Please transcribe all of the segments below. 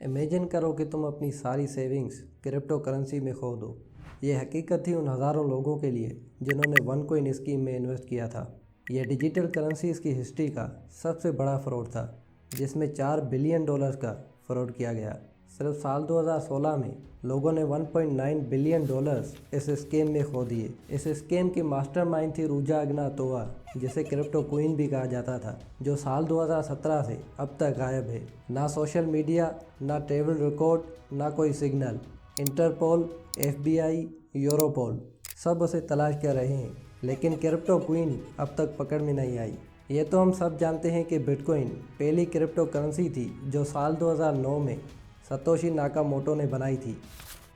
Imagine करो कि तुम अपनी सारी सेविंग्स क्रिप्टो करेंसी में खो दो। ये हकीकत थी उन हज़ारों लोगों के लिए जिन्होंने वन कॉइन स्कीम में इन्वेस्ट किया था। यह डिजिटल करेंसीज की हिस्ट्री का सबसे बड़ा फ्रॉड था, जिसमें $4 बिलियन का फ्रॉड किया गया। सिर्फ साल 2016 में लोगों ने $1.9 बिलियन इस स्कीम में खो दिए। इस स्कीम की मास्टरमाइंड थी रूजा अग्नातोआ, जिसे क्रिप्टो क्वीन भी कहा जाता था, जो साल 2017 से अब तक गायब है। ना सोशल मीडिया, ना ट्रैवल रिकॉर्ड, ना कोई सिग्नल। इंटरपोल, FBI, यूरोपोल सब उसे तलाश कर रहे हैं, लेकिन क्रिप्टो क्वीन अब तक पकड़ में नहीं आई। ये तो हम सब जानते हैं कि बिटकॉइन पहली क्रिप्टो करेंसी थी जो साल 2009 में सतोशी नाकामोटो ने बनाई थी।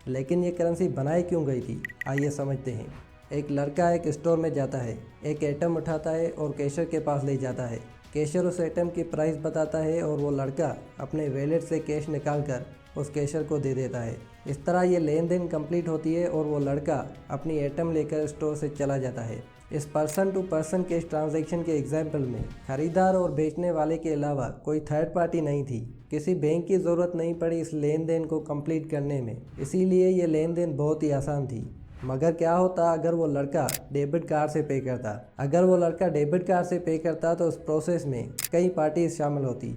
लेकिन ये करेंसी बनाई क्यों गई थी, आइए समझते हैं। एक लड़का एक स्टोर में जाता है, एक एटम उठाता है और कैशियर के पास ले जाता है। कैशियर उस एटम की प्राइस बताता है और वो लड़का अपने वॉलेट से कैश निकाल कर उस कैशियर को दे देता है। इस तरह ये लेन देन कंप्लीट होती है और वो लड़का अपनी एटम लेकर स्टोर से चला जाता है। इस person to person cash transaction के एग्जाम्पल में खरीदार और बेचने वाले के अलावा कोई थर्ड पार्टी नहीं थी। किसी बैंक की ज़रूरत नहीं पड़ी इस लेन देन को कंप्लीट करने में, इसीलिए ये लेन देन बहुत ही आसान थी। मगर क्या होता अगर वो लड़का डेबिट कार्ड से पे करता? अगर वो लड़का डेबिट कार्ड से पे करता तो उस प्रोसेस में कई पार्टीज शामिल होती।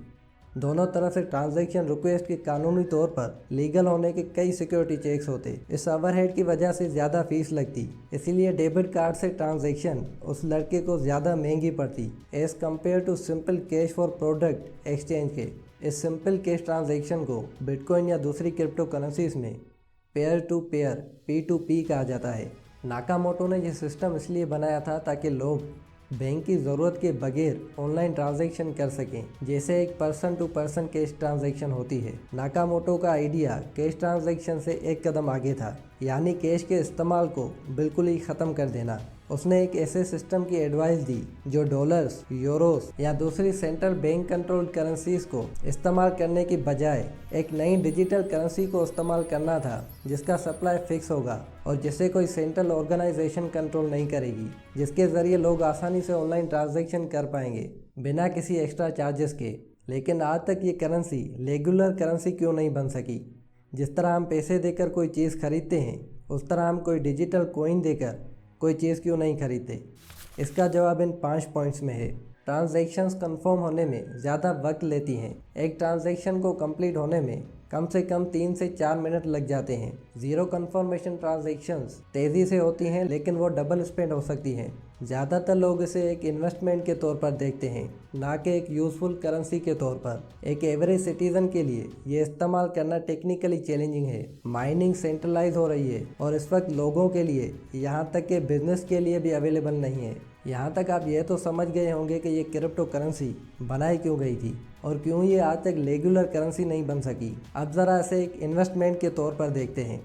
दोनों तरफ से ट्रांजैक्शन रिक्वेस्ट के कानूनी तौर पर लीगल होने के कई सिक्योरिटी चेक्स होते। इस ओवरहेड की वजह से ज़्यादा फीस लगती, इसीलिए डेबिट कार्ड से ट्रांजैक्शन उस लड़के को ज़्यादा महंगी पड़ती as compared to simple cash for product exchange के। इस सिंपल कैश ट्रांजैक्शन को बिटकॉइन या दूसरी क्रिप्टो करेंसीज में पेयर टू पेयर P2P कहा जाता है। नाकामोटो ने यह सिस्टम इसलिए बनाया था ताकि लोग बैंक की ज़रूरत के बगैर ऑनलाइन ट्रांजैक्शन कर सकें, जैसे एक person to person cash transaction होती है। नाकामोटो का आइडिया कैश ट्रांजैक्शन से एक कदम आगे था, यानी कैश के इस्तेमाल को बिल्कुल ही ख़त्म कर देना। उसने एक ऐसे सिस्टम की एडवाइस दी जो डॉलर्स, यूरोस या दूसरी सेंट्रल बैंक कंट्रोल्ड करेंसीज को इस्तेमाल करने की बजाय एक नई डिजिटल करेंसी को इस्तेमाल करना था, जिसका सप्लाई फिक्स होगा और जिसे कोई सेंट्रल ऑर्गेनाइजेशन कंट्रोल नहीं करेगी, जिसके ज़रिए लोग आसानी से ऑनलाइन ट्रांजैक्शन कर पाएंगे बिना किसी एक्स्ट्रा चार्जेस के। लेकिन आज तक ये करेंसी रेगुलर करेंसी क्यों नहीं बन सकी? जिस तरह हम पैसे देकर कोई चीज़ खरीदते हैं, उस तरह हम कोई डिजिटल कॉइन देकर कोई चीज़ क्यों नहीं खरीदते? इसका जवाब इन 5 पॉइंट्स में है। ट्रांजैक्शंस कंफर्म होने में ज़्यादा वक्त लेती हैं। एक ट्रांजैक्शन को कंप्लीट होने में कम से कम 3 से 4 मिनट लग जाते हैं। ज़ीरो कंफर्मेशन ट्रांजैक्शंस तेज़ी से होती हैं, लेकिन वो डबल स्पेंड हो सकती हैं। ज़्यादातर लोग इसे एक इन्वेस्टमेंट के तौर पर देखते हैं, ना कि एक यूज़फुल करेंसी के तौर पर। एक एवरेज सिटीज़न के लिए ये इस्तेमाल करना टेक्निकली चैलेंजिंग है। माइनिंग सेंट्रलाइज हो रही है और इस वक्त लोगों के लिए, यहाँ तक कि बिजनेस के लिए भी अवेलेबल नहीं है। यहाँ तक आप ये तो समझ गए होंगे कि ये क्रिप्टो करेंसी बनाई क्यों गई थी और क्यों ये आज तक रेगुलर करेंसी नहीं बन सकी। अब ज़रा इसे एक इन्वेस्टमेंट के तौर पर देखते हैं।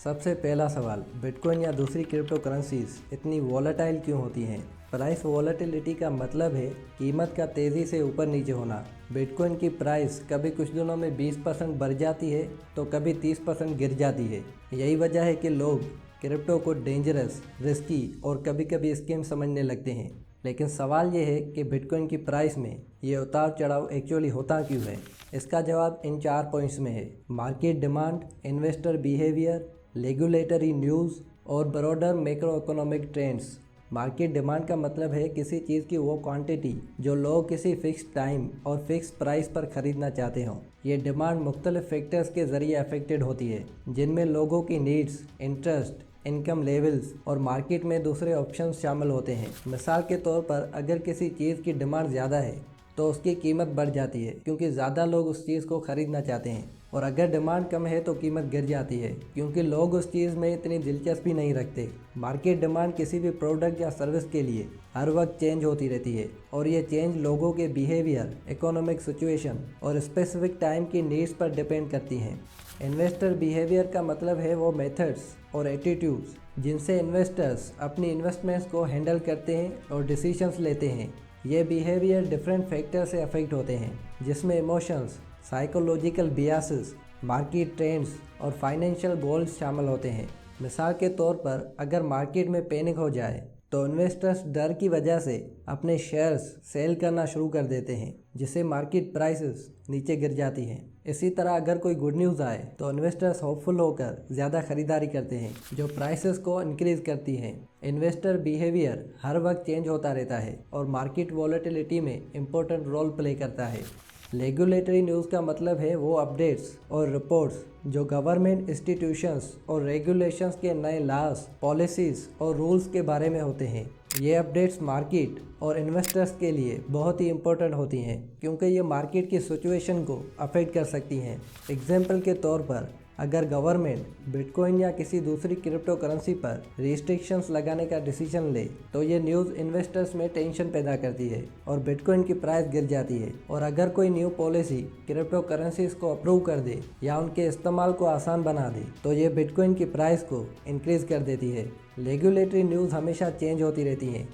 सबसे पहला सवाल, बिटकॉइन या दूसरी क्रिप्टो करेंसीज इतनी वॉलेटाइल क्यों होती हैं? प्राइस वॉलेटिलिटी का मतलब है कीमत का तेज़ी से ऊपर नीचे होना। बिटकॉइन की प्राइस कभी कुछ दिनों में 20% बढ़ जाती है तो कभी 30% गिर जाती है। यही वजह है कि लोग क्रिप्टो को डेंजरस, रिस्की और कभी कभी स्कैम समझने लगते हैं। लेकिन सवाल ये है कि बिटकॉइन की प्राइस में ये उतार चढ़ाव एक्चुअली होता क्यों है? इसका जवाब इन 4 पॉइंट्स में है। Market demand, investor behaviour, regulatory news और broader macro economic trends. Market demand का मतलब है किसी चीज़ की वो क्वांटिटी जो लोग किसी फिक्स टाइम और फिक्स प्राइस पर ख़रीदना चाहते हों। ये डिमांड मुख्तलिफ फैक्टर्स के ज़रिए अफेक्टेड होती है, जिनमें लोगों की नीड्स, इंटरेस्ट, इनकम लेवल्स और मार्केट में दूसरे ऑप्शंस शामिल होते हैं। मिसाल के तौर पर अगर किसी चीज़ की डिमांड ज़्यादा है तो उसकी कीमत बढ़ जाती है, क्योंकि ज़्यादा लोग उस चीज़ को ख़रीदना चाहते हैं। और अगर डिमांड कम है तो कीमत गिर जाती है, क्योंकि लोग उस चीज़ में इतनी दिलचस्पी नहीं रखते। मार्केट डिमांड किसी भी प्रोडक्ट या सर्विस के लिए हर वक्त चेंज होती रहती है और ये चेंज लोगों के बिहेवियर, इकोनॉमिक सिचुएशन और स्पेसिफिक टाइम की नीड्स पर डिपेंड करती हैं। इन्वेस्टर बिहेवियर का मतलब है वो मेथड्स और एटीट्यूड्स जिनसे इन्वेस्टर्स अपनी इन्वेस्टमेंट्स को हैंडल करते हैं और डिसीजंस लेते हैं। ये बिहेवियर डिफरेंट फैक्टर से अफेक्ट होते हैं, जिसमें इमोशंस, साइकोलॉजिकल बियासेस, मार्केट ट्रेंड्स और फाइनेंशियल गोल्स शामिल होते हैं। मिसाल के तौर पर अगर मार्केट में पैनिक हो जाए तो इन्वेस्टर्स डर की वजह से अपने शेयर्स सेल करना शुरू कर देते हैं, जिससे मार्केट प्राइसेस नीचे गिर जाती हैं। इसी तरह अगर कोई गुड न्यूज़ आए तो इन्वेस्टर्स होपफुल होकर ज़्यादा खरीदारी करते हैं, जो प्राइसेस को इंक्रीज करती हैं। इन्वेस्टर बिहेवियर हर वक्त चेंज होता रहता है और मार्केट वॉलेटिलिटी में इम्पोर्टेंट रोल प्ले करता है। रेगुलेटरी न्यूज़ का मतलब है वो अपडेट्स और रिपोर्ट्स जो गवर्नमेंट इंस्टीट्यूशंस और रेगुलेशंस के नए लॉज, पॉलिसीज़ और रूल्स के बारे में होते हैं। ये अपडेट्स मार्केट और इन्वेस्टर्स के लिए बहुत ही इम्पोर्टेंट होती हैं, क्योंकि ये मार्केट की सिचुएशन को अफेक्ट कर सकती हैं। एग्जाम्पल के तौर पर अगर गवर्नमेंट बिटकॉइन या किसी दूसरी क्रिप्टो करेंसी पर रिस्ट्रिक्शंस लगाने का डिसीजन ले तो ये न्यूज़ इन्वेस्टर्स में टेंशन पैदा करती है और बिटकॉइन की प्राइस गिर जाती है। और अगर कोई न्यू पॉलिसी क्रिप्टो करेंसीज को अप्रूव कर दे या उनके इस्तेमाल को आसान बना दे तो ये बिटकॉइन की प्राइस को इंक्रीज कर देती है। रेगुलेटरी न्यूज़ हमेशा चेंज होती रहती हैं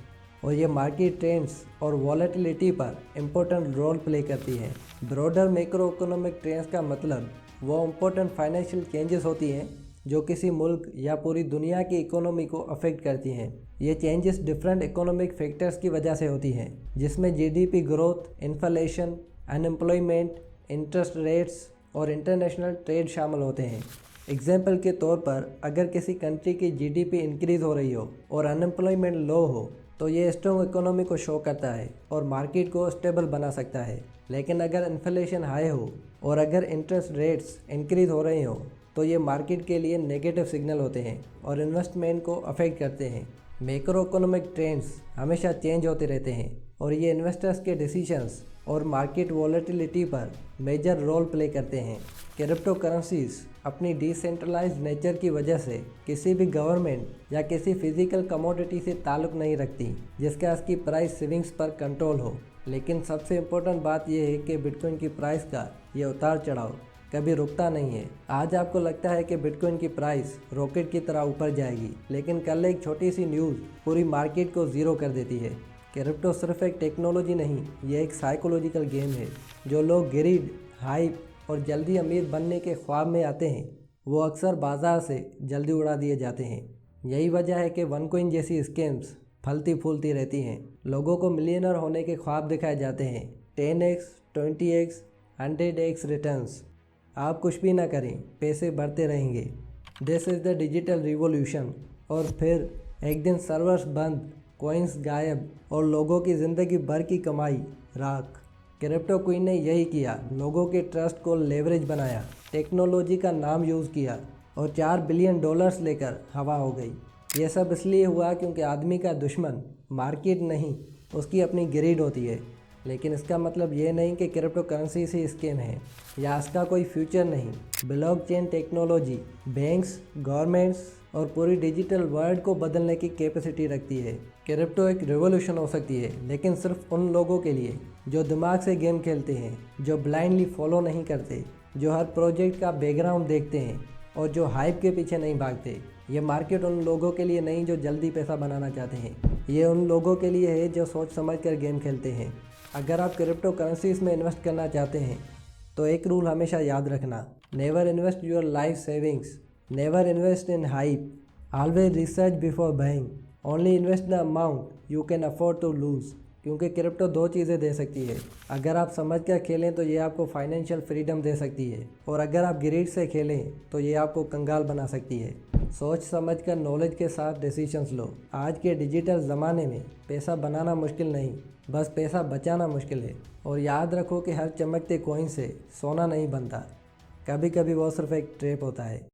और ये मार्केट ट्रेंड्स और वॉलेटिलिटी पर इम्पोर्टेंट रोल प्ले करती हैं। ब्रॉडर मैक्रो इकोनॉमिक ट्रेंड्स का मतलब वो इम्पोर्टेंट फाइनेंशियल चेंजेस होती हैं जो किसी मुल्क या पूरी दुनिया की इकोनॉमी को अफेक्ट करती हैं। ये चेंजेस डिफरेंट इकोनॉमिक फैक्टर्स की वजह से होती हैं, जिसमें GDP growth, inflation, unemployment, interest rates और इंटरनेशनल ट्रेड शामिल होते हैं। एग्जाम्पल के तौर पर अगर किसी कंट्री की जीडीपी इंक्रीज हो रही हो और अनएम्प्लॉयमेंट लो हो तो ये स्ट्रॉन्ग इकोनॉमी को शो करता है और मार्केट को स्टेबल बना सकता है। लेकिन अगर इन्फ्लेशन हाई हो और अगर इंटरेस्ट रेट्स इंक्रीज हो रहे हो तो ये मार्केट के लिए नेगेटिव सिग्नल होते हैं और इन्वेस्टमेंट को अफेक्ट करते हैं। मैक्रो इकोनॉमिक ट्रेंड्स हमेशा चेंज होते रहते हैं और ये इन्वेस्टर्स के डिसीजंस और मार्केट वॉलेटिलिटी पर मेजर रोल प्ले करते हैं। क्रिप्टो करेंसीज अपनी डिसेंट्रलाइज्ड नेचर की वजह से किसी भी गवर्नमेंट या किसी फिजिकल कमोडिटी से ताल्लुक़ नहीं रखती जिसका इसकी प्राइस सेविंग्स पर कंट्रोल हो। लेकिन सबसे इम्पोर्टेंट बात यह है कि बिटकॉइन की प्राइस का ये उतार चढ़ाव कभी रुकता नहीं है। आज आपको लगता है कि बिटकॉइन की प्राइस रॉकेट की तरह ऊपर जाएगी, लेकिन कल एक छोटी सी न्यूज़ पूरी मार्केट को ज़ीरो कर देती है। क्रिप्टो सिर्फ एक टेक्नोलॉजी नहीं, ये एक साइकोलॉजिकल गेम है। जो लोग ग्रीड, हाइप और जल्दी अमीर बनने के ख्वाब में आते हैं वो अक्सर बाज़ार से जल्दी उड़ा दिए जाते हैं। यही वजह है कि वनकॉइन जैसी स्कीम्स फलती फूलती रहती हैं। लोगों को मिलियनर होने के ख्वाब दिखाए जाते हैं, 10x, 20x, 100x रिटर्न्स। आप कुछ भी ना करें, पैसे बढ़ते रहेंगे। This is the digital revolution. और फिर एक दिन सर्वर्स बंद, कॉइन्स गायब और लोगों की ज़िंदगी भर की कमाई राख। क्रिप्टो क्वीन ने यही किया, लोगों के ट्रस्ट को लेवरेज बनाया, टेक्नोलॉजी का नाम यूज़ किया और $4 बिलियन लेकर हवा हो गई। ये सब इसलिए हुआ क्योंकि आदमी का दुश्मन मार्केट नहीं, उसकी अपनी ग्रीड होती है। लेकिन इसका मतलब ये नहीं कि क्रिप्टो करेंसी से स्कैम है या इसका कोई फ्यूचर नहीं। ब्लॉकचेन टेक्नोलॉजी बैंक्स, गवर्नमेंट्स और पूरी डिजिटल वर्ल्ड को बदलने की कैपेसिटी रखती है। क्रिप्टो एक रिवॉल्यूशन हो सकती है, लेकिन सिर्फ उन लोगों के लिए जो दिमाग से गेम खेलते हैं, जो ब्लाइंडली फॉलो नहीं करते, जो हर प्रोजेक्ट का बैकग्राउंड देखते हैं और जो हाइप के पीछे नहीं भागते। ये मार्केट उन लोगों के लिए नहीं जो जल्दी पैसा बनाना चाहते हैं, ये उन लोगों के लिए है जो सोच समझ कर गेम खेलते हैं। अगर आप क्रिप्टो करेंसीज में इन्वेस्ट करना चाहते हैं तो एक रूल हमेशा याद रखना, never invest your life savings, never invest in hype, always research before buying, only invest the amount you can afford to lose. क्योंकि क्रिप्टो दो चीज़ें दे सकती है। अगर आप समझ कर खेलें तो ये आपको फाइनेंशियल फ्रीडम दे सकती है, और अगर आप ग्रीड से खेलें तो ये आपको कंगाल बना सकती है। सोच समझ कर नॉलेज के साथ डिसीजंस लो। आज के डिजिटल ज़माने में पैसा बनाना मुश्किल नहीं, बस पैसा बचाना मुश्किल है। और याद रखो कि हर चमकते कॉइन से सोना नहीं बनता, कभी कभी वो सिर्फ एक ट्रैप होता है।